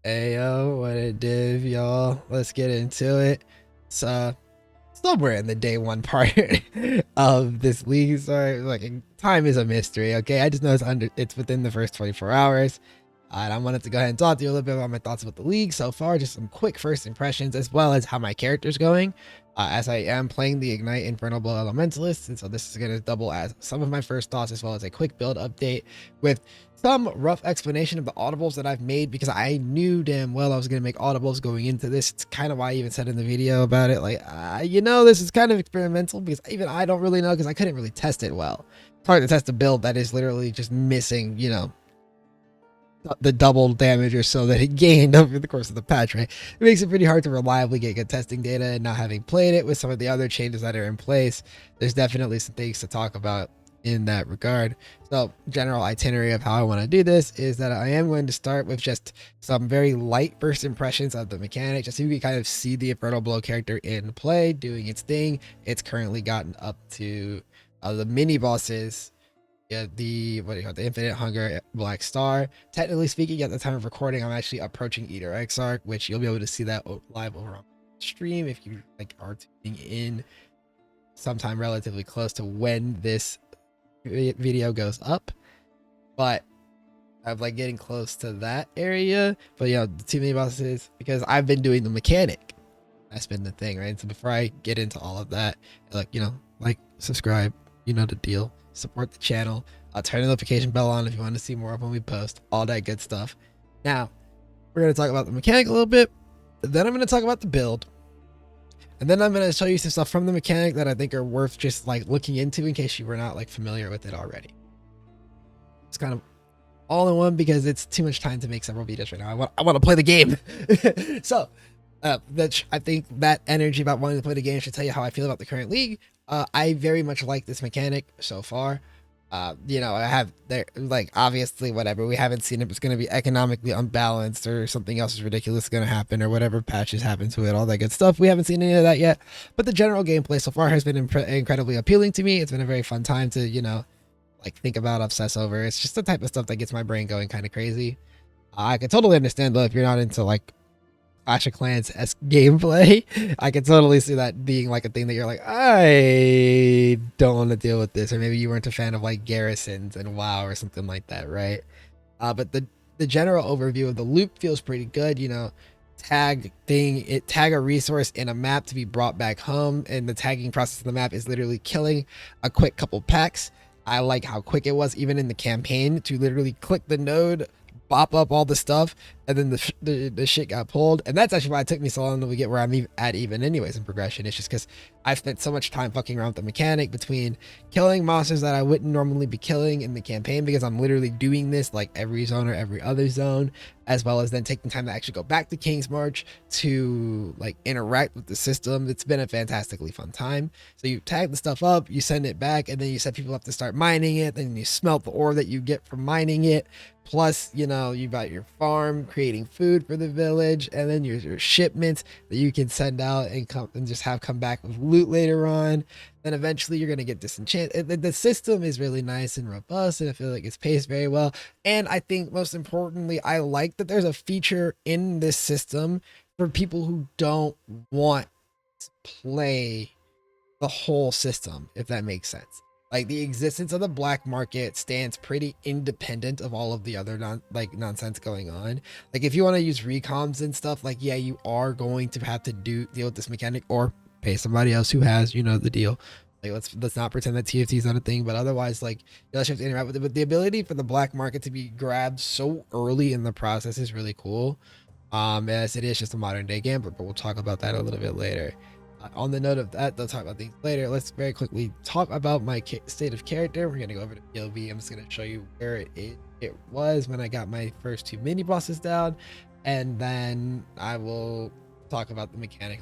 Ayo, what a div, y'all. Let's get into it. So, somewhere in the day one part of this league. Sorry, like time is a mystery. Okay, I just know it's within the first 24 hours. And I wanted to go ahead and talk to you a little bit about my thoughts about the league so far, just some quick first impressions, as well as how my character's going. As I am playing the Ignite Infernal Blow Elementalist, and so this is going to double as some of my first thoughts, as well as a quick build update with some rough explanation of the audibles that I've made, because I knew damn well I was going to make audibles going into this. It's kind of why I even said in the video about it, like, this is kind of experimental, because even I don't really know, because I couldn't really test it well. It's hard to test a build that is literally just missing, the double damage or so that it gained over the course of the patch, right? It makes it pretty hard to reliably get good testing data, and not having played it with some of the other changes that are in place, there's definitely some things to talk about in that regard. So general itinerary of how I want to do this is that I am going to start with just some very light first impressions of the mechanic, just so you can kind of see the Infernal Blow character in play doing its thing. It's currently gotten up to the mini bosses. Yeah, the Infinite Hunger Black Star. Technically speaking, at the time of recording, I'm actually approaching Eater Exarch, which you'll be able to see that live over on stream if you are tuning in sometime relatively close to when this video goes up. But I'm getting close to that area. But the two mini bosses, because I've been doing the mechanic. That's been the thing, right? So before I get into all of that, subscribe, the deal. Support the channel, turn the notification bell on if you want to see more of when we post, all that good stuff. Now we're going to talk about the mechanic a little bit, then I'm going to talk about the build, and then I'm going to show you some stuff from the mechanic that I think are worth just looking into in case you were not familiar with it already. It's kind of all in one because it's too much time to make several videos right now. I want to play the game. So I think that energy about wanting to play the game should tell you how I feel about the current league. I very much like this mechanic so far. I have obviously whatever, we haven't seen if it's going to be economically unbalanced or something else is ridiculous going to happen or whatever patches happen to it, all that good stuff. We haven't seen any of that yet, but the general gameplay so far has been incredibly appealing to me. It's been a very fun time to, think about, obsess over. It's just the type of stuff that gets my brain going kind of crazy. I can totally understand though if you're not into Clash of Clans-esque gameplay. I can totally see that being a thing that you're I don't want to deal with this, or maybe you weren't a fan of garrisons and WoW or something like that, right? But the general overview of the loop feels pretty good. Tag a resource in a map to be brought back home, and the tagging process of the map is literally killing a quick couple packs. I like how quick it was, even in the campaign, to literally click the node, bop up all the stuff, and then the shit got pulled. And that's actually why it took me so long to get where I'm at even anyways in progression. It's just because I've spent so much time fucking around with the mechanic between killing monsters that I wouldn't normally be killing in the campaign, because I'm literally doing this every zone or every other zone, as well as then taking time to actually go back to King's March to interact with the system. It's been a fantastically fun time. So you tag the stuff up, you send it back, and then you set people up to start mining it, then you smelt the ore that you get from mining it. Plus, you've got your farm creating food for the village, and then your shipments that you can send out and just have come back with loot later on. Then eventually you're going to get disenchanted. The system is really nice and robust, and I feel like it's paced very well. And I think most importantly, I like that there's a feature in this system for people who don't want to play the whole system, if that makes sense. The existence of the black market stands pretty independent of all of the other nonsense going on. If you want to use recoms and stuff, yeah, you are going to have to deal with this mechanic, or pay somebody else who has, the deal. Let's not pretend that TFT is not a thing, but otherwise, you have to interact with it. But the ability for the black market to be grabbed so early in the process is really cool. As it is just a modern day gambler, but we'll talk about that a little bit later. On the note of that, they'll talk about things later. Let's very quickly talk about my state of character. We're going to go over to POV. I'm just going to show you where it was when I got my first two mini bosses down, and then I will talk about the mechanic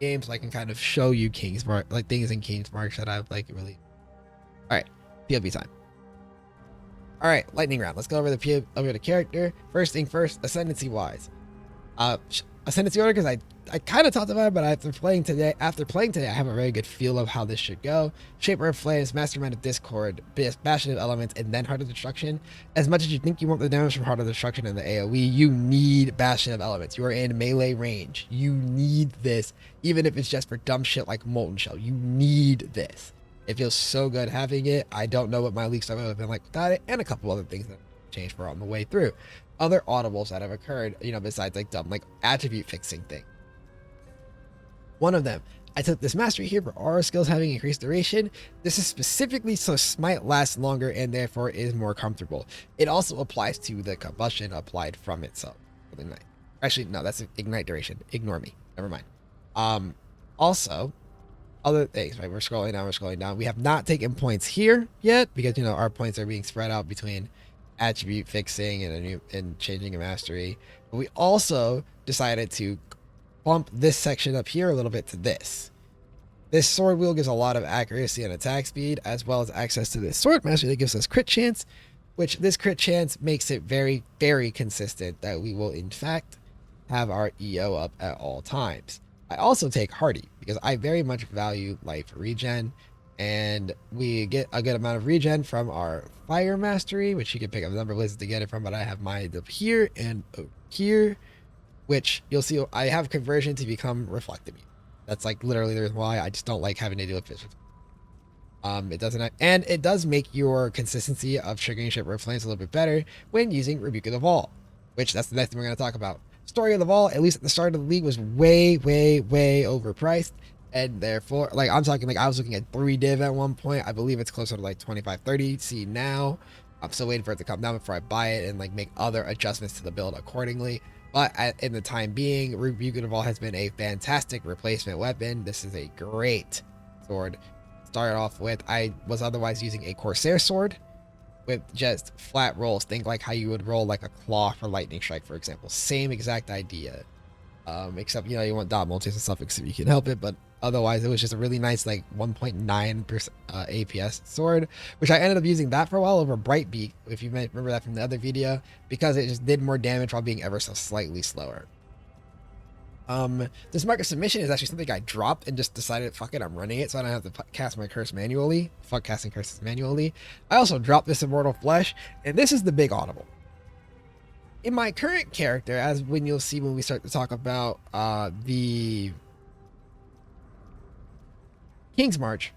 games, so I can kind of show you King's March, things in King's March that I've really. All right, POV time. All right, lightning round. Let's go over the character. First thing first, ascendancy wise. Ascendancy Order because I kind of talked about it, but after playing today, I have a very good feel of how this should go. Shaper of Flames, Mastermind of Discord, Bastion of Elements, and then Heart of Destruction. As much as you think you want the damage from Heart of Destruction and the AoE, you need Bastion of Elements. You are in melee range. You need this, even if it's just for dumb shit like Molten Shell. You need this. It feels so good having it. I don't know what my leaks would have been like without it, and a couple other things that changed for on the way through. Other audibles that have occurred, besides like dumb, like attribute fixing thing. One of them, I took this mastery here for aura skills having increased duration. This is specifically so Smite lasts longer and therefore is more comfortable. It also applies to the combustion applied from itself. Really nice. Actually, no, that's ignite duration. Ignore me. Never mind. Also, other things, right? We're scrolling down. We have not taken points here yet because, our points are being spread out between attribute fixing and changing a mastery. But we also decided to bump this section up here a little bit to this. This sword wheel gives a lot of accuracy and attack speed, as well as access to this sword mastery that gives us crit chance, which this crit chance makes it very, very consistent that we will in fact have our EO up at all times. I also take Hardy because I very much value life regen, and we get a good amount of regen from our fire mastery, which you can pick up a number of places to get it from, but I have mine up here and over here, which you'll see I have conversion to become reflective. That's like literally the reason why I just don't like having to deal with physics. It doesn't, and it does make your consistency of triggering Shaper of Flames a little bit better when using Rebuke of the Vaal, which that's the next thing we're going to talk about. Story of the Vaal, at least at the start of the league, was way, way, way overpriced. And therefore, like I'm talking, like I was looking at 3 div at one point. I believe it's closer to like 25, 30. See now, I'm still waiting for it to come down before I buy it and like make other adjustments to the build accordingly. But in the time being, Rebuke of the Vaal has been a fantastic replacement weapon. This is a great sword. Started off with, I was otherwise using a Corsair sword with just flat rolls. Think like how you would roll like a claw for lightning strike, for example. Same exact idea. Except, you want dot multis and stuff if you can help it, but otherwise it was just a really nice like 1.9% APS sword, which I ended up using that for a while over Brightbeak, if you might remember that from the other video, because it just did more damage while being ever so slightly slower. This Mark of Submission is actually something I dropped and just decided, fuck it, I'm running it so I don't have to cast my curse manually. Fuck casting curses manually. I also dropped this Immortal Flesh, and this is the big audible. In my current character, as when you'll see when we start to talk about the King's March,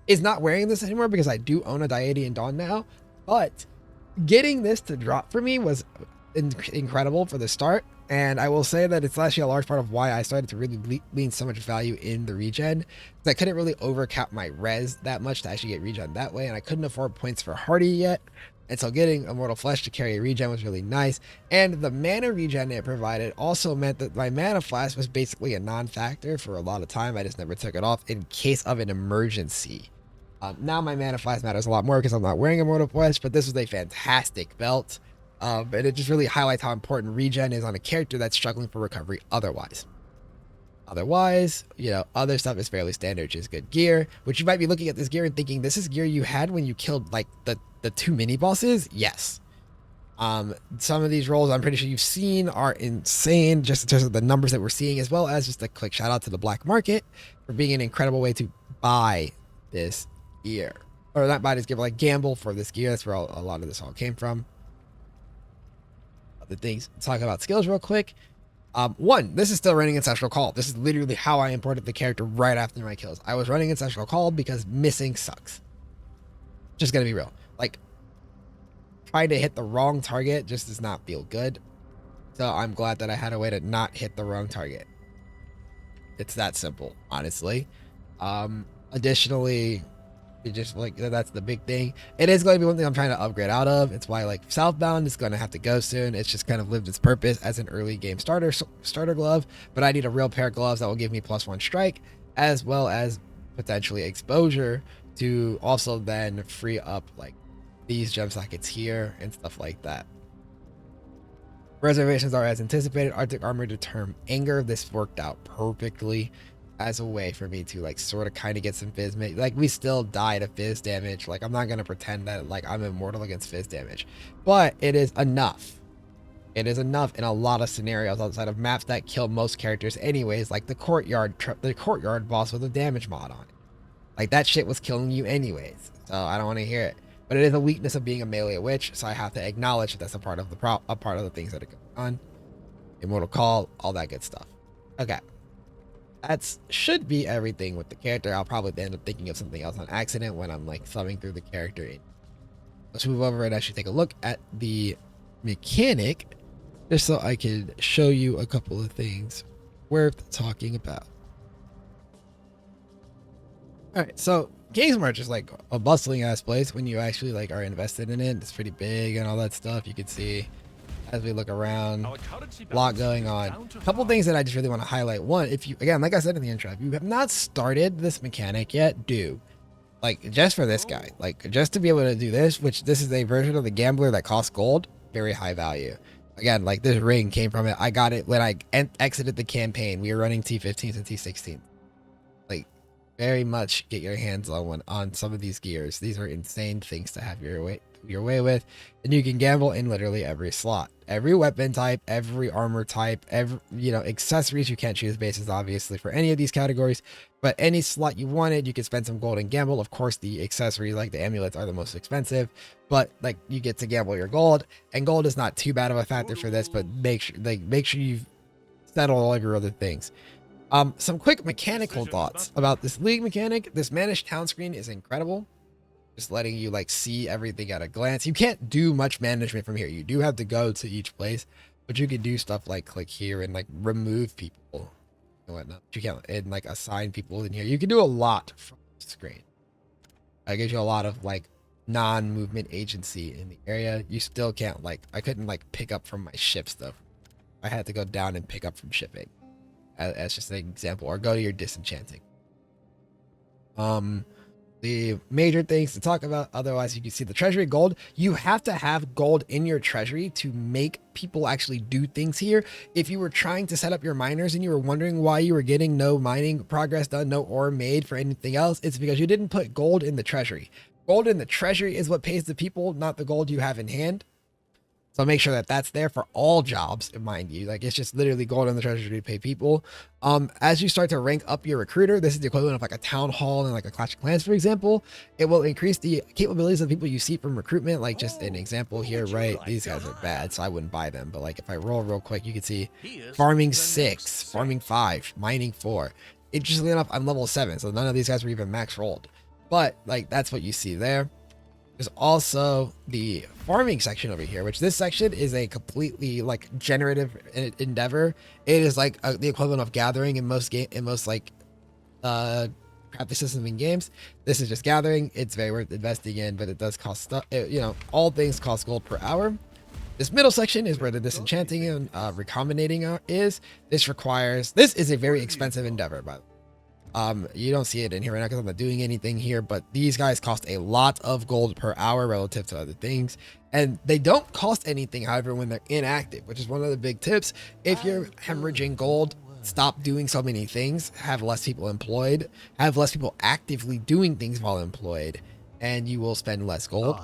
is not wearing this anymore because I do own a Diadian Dawn now, but getting this to drop for me was incredible for the start, and I will say that it's actually a large part of why I started to really lean so much value in the regen, because I couldn't really overcap my res that much to actually get regen that way, and I couldn't afford points for Hardy yet. And so getting Immortal Flesh to carry a regen was really nice. And the mana regen it provided also meant that my mana flask was basically a non-factor for a lot of time. I just never took it off in case of an emergency. Now my mana flask matters a lot more because I'm not wearing Immortal Flesh, but this was a fantastic belt. And it just really highlights how important regen is on a character that's struggling for recovery otherwise. Other stuff is fairly standard, which is good gear, which you might be looking at this gear and thinking, this is gear you had when you killed like the 2 mini bosses. Yes. Some of these rolls I'm pretty sure you've seen are insane, just in terms of the numbers that we're seeing, as well as just a quick shout out to the black market for being an incredible way to buy this gear, or not buy this gear, but like gamble for this gear. That's where a lot of this all came from. Other things, talk about skills real quick. One, this is still running Ancestral Call. This is literally how I imported the character right after my kills. I was running Ancestral Call because missing sucks. Just gonna be real. Like, trying to hit the wrong target just does not feel good. So I'm glad that I had a way to not hit the wrong target. It's that simple, honestly. Additionally, it just like, that's the big thing. It is going to be one thing I'm trying to upgrade out of. It's why like Southbound is going to have to go soon. It's just kind of lived its purpose as an early game starter glove, but I need a real pair of gloves that will give me +1 strike, as well as potentially exposure to also then free up like these gem sockets here and stuff like that. Reservations are as anticipated. Arctic armor to term anger. This worked out perfectly as a way for me to like sort of kind of get some fizz. Like, we still die to fizz damage. Like, I'm not going to pretend that like I'm immortal against fizz damage, but it is enough. It is enough in a lot of scenarios outside of maps that kill most characters anyways, like the courtyard boss with a damage mod on it. Like that shit was killing you anyways, so I don't want to hear it. But it is a weakness of being a melee witch, so I have to acknowledge that that's a part of the things that are going on. Immortal Call, all that good stuff. Okay, that's should be everything with the character. I'll probably end up thinking of something else on accident when I'm like thumbing through the character. Let's move over and actually take a look at the mechanic, just so I could show you a couple of things worth talking about. All right, so Kingsmarch is like a bustling ass place when you actually like are invested in it. It's pretty big and all that stuff. You can see as we look around, a lot going on. A couple things that I just really want to highlight. One, if you, again, like I said in the intro, if you have not started this mechanic yet, do. Like, just for this guy, like, just to be able to do this, which this is a version of the gambler that costs gold, very high value. Again, like, this ring came from it. I got it when I exited the campaign. We were running T15s and T16s. Like, very much get your hands on one on some of these gears. These are insane things to have your way with, and you can gamble in literally every slot, every weapon type, every armor type, every, you know, accessories. You can't choose bases obviously for any of these categories, but any slot you wanted, you could spend some gold and gamble. Of course, the accessories like the amulets are the most expensive, but like you get to gamble your gold, and gold is not too bad of a factor for this, but make sure you settle all of your other things. Some quick mechanical thoughts about this league mechanic. This managed town screen is incredible, just letting you like see everything at a glance. You can't do much management from here. You do have to go to each place, but you can do stuff like click here and like remove people and whatnot. You can't, and like assign people in here. You can do a lot from the screen. It gives you a lot of like non-movement agency in the area. You still can't, like, I couldn't like pick up from my ship stuff. I had to go down and pick up from shipping as just an example, or go to your disenchanting. The major things to talk about, otherwise you can see the treasury gold. You have to have gold in your treasury to make people actually do things here. If you were trying to set up your miners and you were wondering why you were getting no mining progress done, no ore made for anything else, it's because you didn't put gold in the treasury. Gold in the treasury is what pays the people, not the gold you have in hand. So make sure that that's there for all jobs, mind you. Like, it's just literally gold in the treasury to pay people. As you start to rank up your recruiter, this is the equivalent of like a town hall and like a Clash of Clans, for example. It will increase the capabilities of people you see from recruitment. Like, just an example here, right? These guys are bad, so I wouldn't buy them. But like, if I roll real quick, you can see farming 6, farming 5, mining 4. Interestingly enough, I'm level 7, so none of these guys were even max rolled. But like, that's what you see there. There's also the farming section over here, which this section is a completely like generative endeavor. It is like the equivalent of gathering in most like crafting system in games. This is just gathering. It's very worth investing in, but it does cost stuff. You know, all things cost gold per hour. This middle section is where the disenchanting and recombinating is. This is a very expensive endeavor, by the way. You don't see it in here right now because I'm not doing anything here, but these guys cost a lot of gold per hour relative to other things, and they don't cost anything, however, when they're inactive, which is one of the big tips. If you're hemorrhaging gold, stop doing so many things, have less people employed, have less people actively doing things while employed, and you will spend less gold.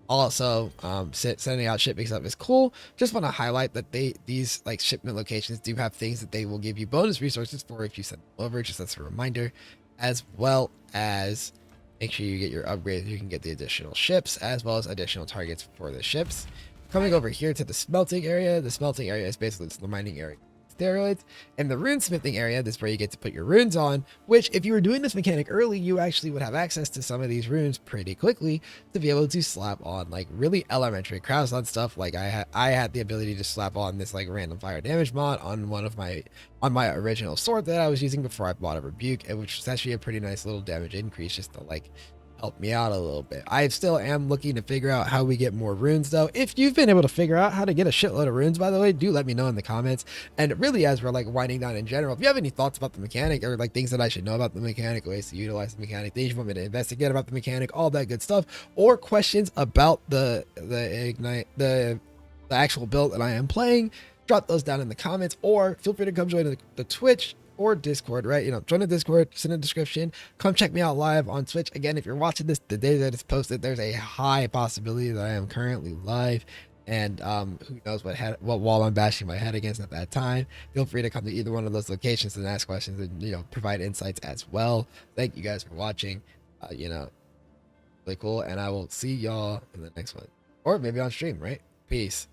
Also, sending out shipment stuff is cool. Just want to highlight that these like shipment locations do have things that they will give you bonus resources for if you send them over, just as a reminder, as well as make sure you get your upgrades. You can get the additional ships as well as additional targets for the ships. Coming over here to the smelting area. The smelting area is basically the mining area. Steroids, and the rune smithing area, this is where you get to put your runes on, which if you were doing this mechanic early, you actually would have access to some of these runes pretty quickly to be able to slap on like really elementary crowds on stuff. Like I had the ability to slap on this like random fire damage mod on my original sword that I was using before I bought a rebuke, and which was actually a pretty nice little damage increase just to like help me out a little bit. I still am looking to figure out how we get more runes though. If you've been able to figure out how to get a shitload of runes, by the way, do let me know in the comments. And really, as we're like winding down in general, if you have any thoughts about the mechanic or like things that I should know about the mechanic, ways to utilize the mechanic, things you want me to investigate about the mechanic, all that good stuff, or questions about the actual build that I am playing, drop those down in the comments, or feel free to come join the Twitch or Discord, right? You know, join the Discord, it's in the description. Come check me out live on Twitch. Again, if you're watching this the day that it's posted, there's a high possibility that I am currently live, and who knows what wall I'm bashing my head against at that time. Feel free to come to either one of those locations and ask questions and provide insights as well. Thank you guys for watching. Really cool, and I will see y'all in the next one, or maybe on stream. Right? Peace.